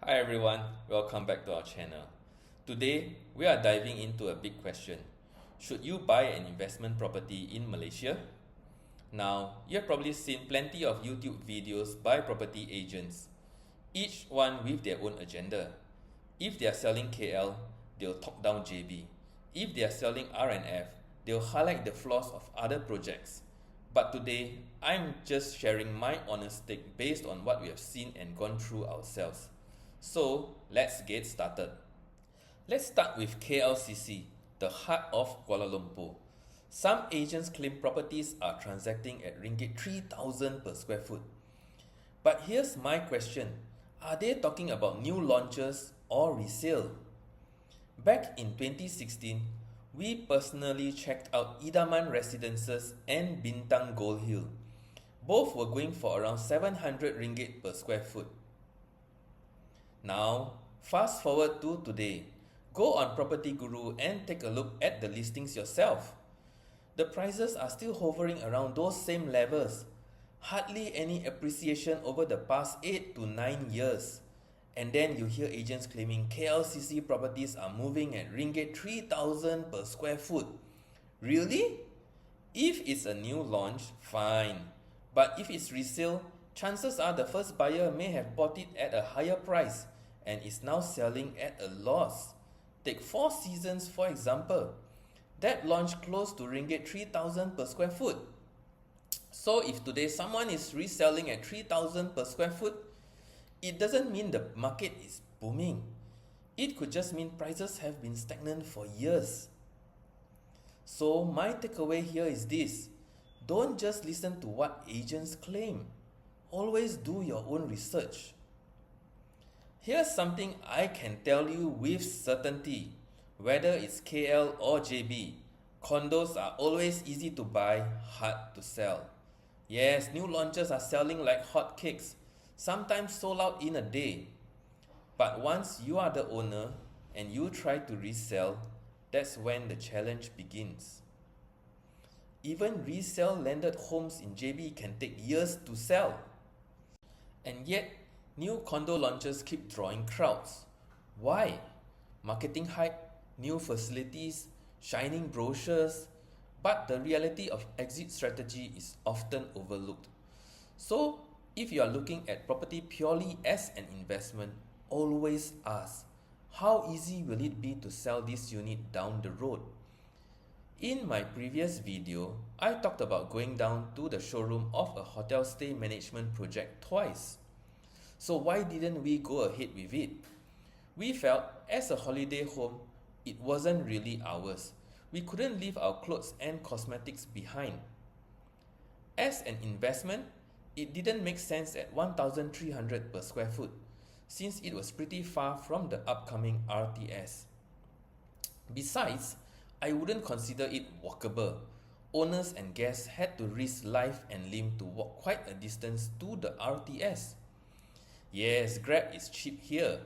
Hi everyone, welcome back to our channel. Today, we are diving into a big question. Should you buy an investment property in Malaysia? Now, you have probably seen plenty of YouTube videos by property agents, each one with their own agenda. If they are selling KL, they'll talk down JB. If they are selling R&F, they'll highlight the flaws of other projects. But today, I'm just sharing my honest take based on what we have seen and gone through ourselves. So, let's get started. Let's start with KLCC, the heart of Kuala Lumpur. Some agents claim properties are transacting at ringgit 3,000 per square foot. But here's my question. Are they talking about new launches or resale? Back in 2016, we personally checked out Idaman Residences and Bintang Gold Hill. Both were going for around 700 ringgit per square foot. Now, fast forward to today. Go on Property Guru and take a look at the listings yourself. The prices are still hovering around those same levels. Hardly any appreciation over the past 8 to 9 years. And then you hear agents claiming KLCC properties are moving at ringgit 3,000 per square foot. Really? If it's a new launch, fine. But if it's resale, chances are the first buyer may have bought it at a higher price and is now selling at a loss. Take Four Seasons for example. That launched close to ringgit 3,000 per square foot. So if today someone is reselling at 3,000 per square foot, it doesn't mean the market is booming. It could just mean prices have been stagnant for years. So my takeaway here is this. Don't just listen to what agents claim. Always do your own research. Here's something I can tell you with certainty. Whether it's KL or JB, condos are always easy to buy, hard to sell. Yes, new launches are selling like hotcakes, sometimes sold out in a day. But once you are the owner and you try to resell, that's when the challenge begins. Even resale landed homes in JB can take years to sell. And yet, new condo launches keep drawing crowds. Why? Marketing hype, new facilities, shining brochures, but the reality of exit strategy is often overlooked. So, if you are looking at property purely as an investment, always ask, how easy will it be to sell this unit down the road? In my previous video, I talked about going down to the showroom of a hotel stay management project twice. So why didn't we go ahead with it? We felt as a holiday home, it wasn't really ours. We couldn't leave our clothes and cosmetics behind. As an investment, it didn't make sense at 1,300 per square foot, since it was pretty far from the upcoming RTS. Besides, I wouldn't consider it walkable. Owners and guests had to risk life and limb to walk quite a distance to the RTS. Yes, Grab is cheap here,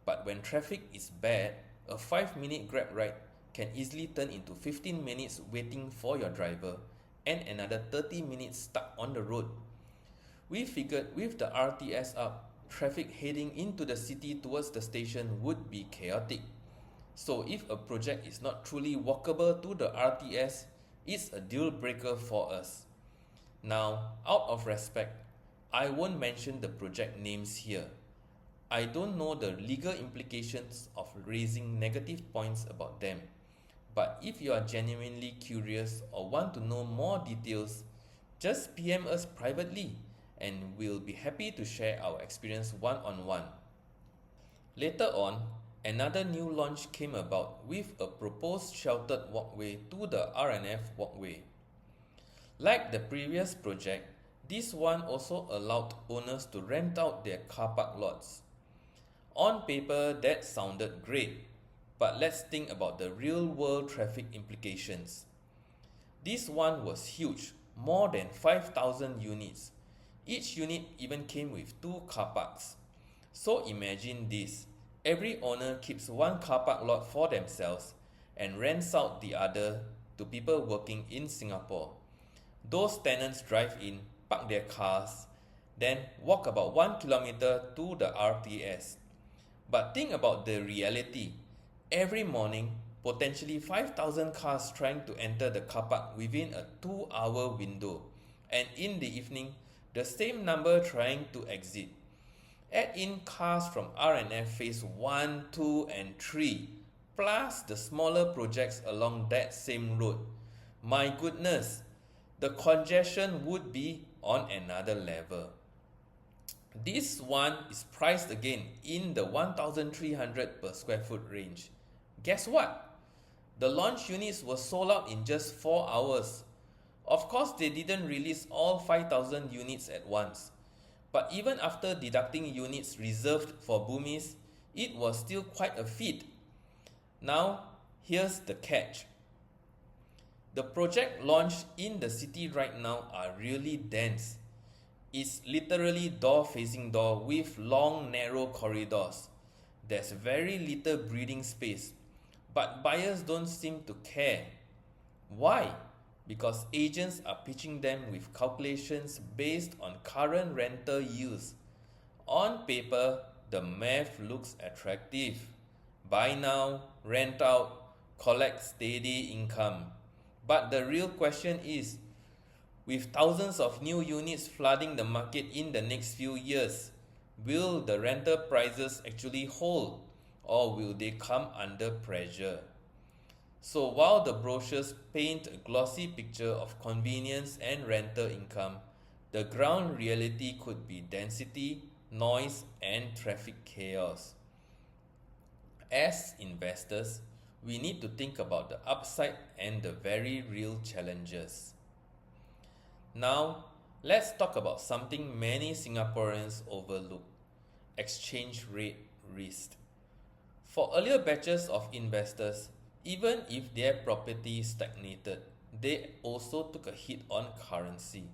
but when traffic is bad, a 5-minute Grab ride can easily turn into 15 minutes waiting for your driver and another 30 minutes stuck on the road. We figured with the RTS up, traffic heading into the city towards the station would be chaotic. So if a project is not truly walkable to the RTS, it's a deal breaker for us. Now, out of respect, I won't mention the project names here. I don't know the legal implications of raising negative points about them. But if you are genuinely curious or want to know more details, just PM us privately and we'll be happy to share our experience one-on-one. Later on, another new launch came about with a proposed sheltered walkway to the R&F walkway. Like the previous project, this one also allowed owners to rent out their car park lots. On paper, that sounded great, but let's think about the real-world traffic implications. This one was huge, more than 5,000 units. Each unit even came with 2 car parks. So imagine this. Every owner keeps one car park lot for themselves and rents out the other to people working in Singapore. Those tenants drive in, park their cars, then walk about 1 kilometer to the RTS. But think about the reality. Every morning, potentially 5,000 cars trying to enter the car park within a 2-hour window. And in the evening, the same number trying to exit. Add in cars from R&F phase 1, 2 and 3, plus the smaller projects along that same road. My goodness, the congestion would be on another level. This one is priced again in the 1,300 per square foot range. Guess what? The launch units were sold out in just 4 hours. Of course, they didn't release all 5,000 units at once. But even after deducting units reserved for boomies, it was still quite a feat. Now, here's the catch. The project launched in the city right now are really dense. It's literally door facing door with long narrow corridors. There's very little breathing space, but buyers don't seem to care. Why? Because agents are pitching them with calculations based on current rental yields. On paper, the math looks attractive. Buy now, rent out, collect steady income. But the real question is, with thousands of new units flooding the market in the next few years, will the rental prices actually hold, or will they come under pressure? So while the brochures paint a glossy picture of convenience and rental income, the ground reality could be density, noise, and traffic chaos. As investors, we need to think about the upside and the very real challenges. Now, let's talk about something many Singaporeans overlook: exchange rate risk. For earlier batches of investors, even if their property stagnated, they also took a hit on currency.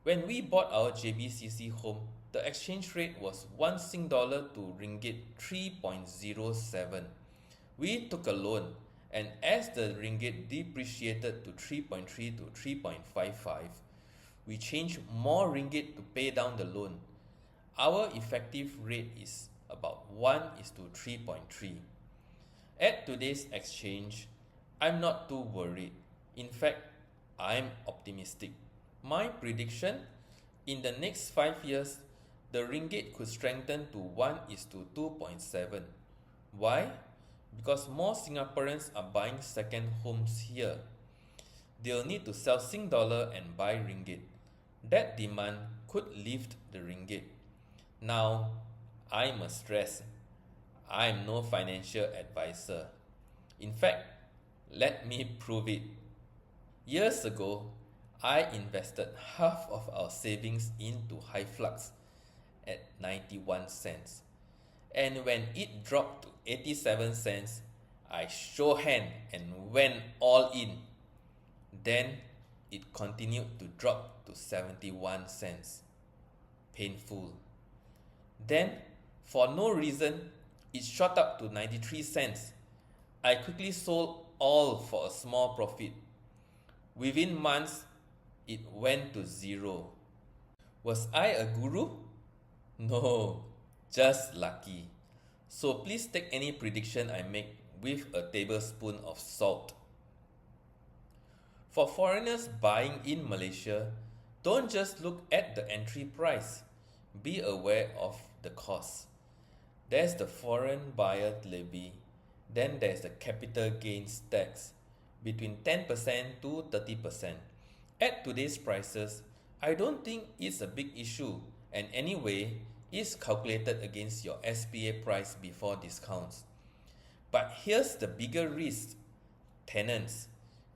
When we bought our JBCC home, the exchange rate was 1 Sing dollar to ringgit 3.07. We took a loan, and as the ringgit depreciated to 3.3 to 3.55, we changed more ringgit to pay down the loan. Our effective rate is about 1:3.3. At today's exchange, I'm not too worried. In fact, I'm optimistic. My prediction, in the next 5 years, the ringgit could strengthen to 1:2.7. Why? Because more Singaporeans are buying second homes here. They'll need to sell Sing dollar and buy ringgit. That demand could lift the ringgit. Now, I must stress, I'm no financial advisor. In fact, let me prove it. Years ago, I invested half of our savings into Hyflux at 91 cents. And when it dropped to 87 cents, I show hand and went all in. Then it continued to drop to 71 cents. Painful. Then, for no reason, it shot up to 93 cents. I quickly sold all for a small profit. Within months, it went to zero. Was I a guru? No, just lucky. So please take any prediction I make with a tablespoon of salt. For foreigners buying in Malaysia, don't just look at the entry price. Be aware of the costs. There's the foreign buyer levy, then there's the capital gains tax, between 10% to 30%. At today's prices, I don't think it's a big issue, and anyway, it's calculated against your SPA price before discounts. But here's the bigger risk: tenants.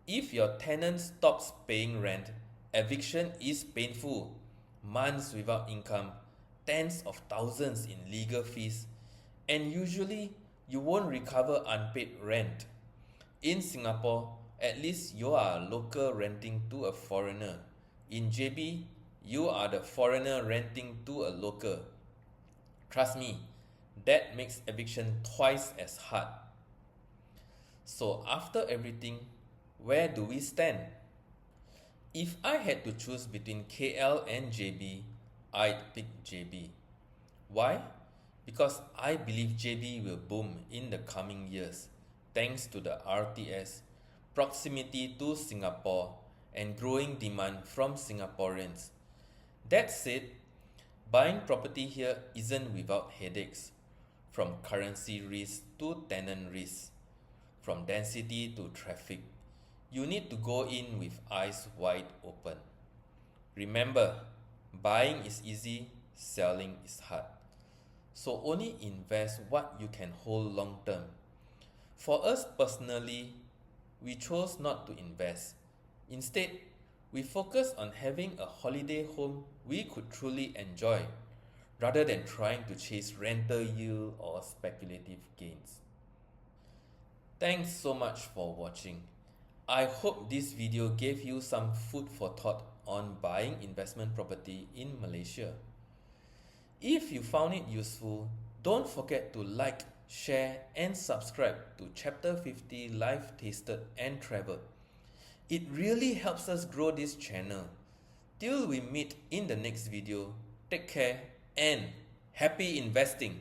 If your tenant stops paying rent, eviction is painful. Months without income, tens of thousands in legal fees, and usually you won't recover unpaid rent. In Singapore, at least you are a local renting to a foreigner. In JB, you are the foreigner renting to a local. Trust me, that makes eviction twice as hard. So after everything, where do we stand? If I had to choose between KL and JB, I'd pick JB. Why? because I believe JB will boom in the coming years thanks to the RTS, proximity to Singapore, and growing demand from Singaporeans. That said, buying property here isn't without headaches, from currency risk to tenant risk, from density to traffic. You need to go in with eyes wide open. Remember, buying is easy, selling is hard. So only invest what you can hold long term. For us personally, we chose not to invest. Instead, we focus on having a holiday home we could truly enjoy, rather than trying to chase rental yield or speculative gains. Thanks so much for watching. I hope this video gave you some food for thought on buying investment property in Malaysia. If you found it useful, don't forget to like, share and subscribe to Chapter 50 Life Tasted and Traveled. It really helps us grow this channel. Till we meet in the next video, take care and happy investing!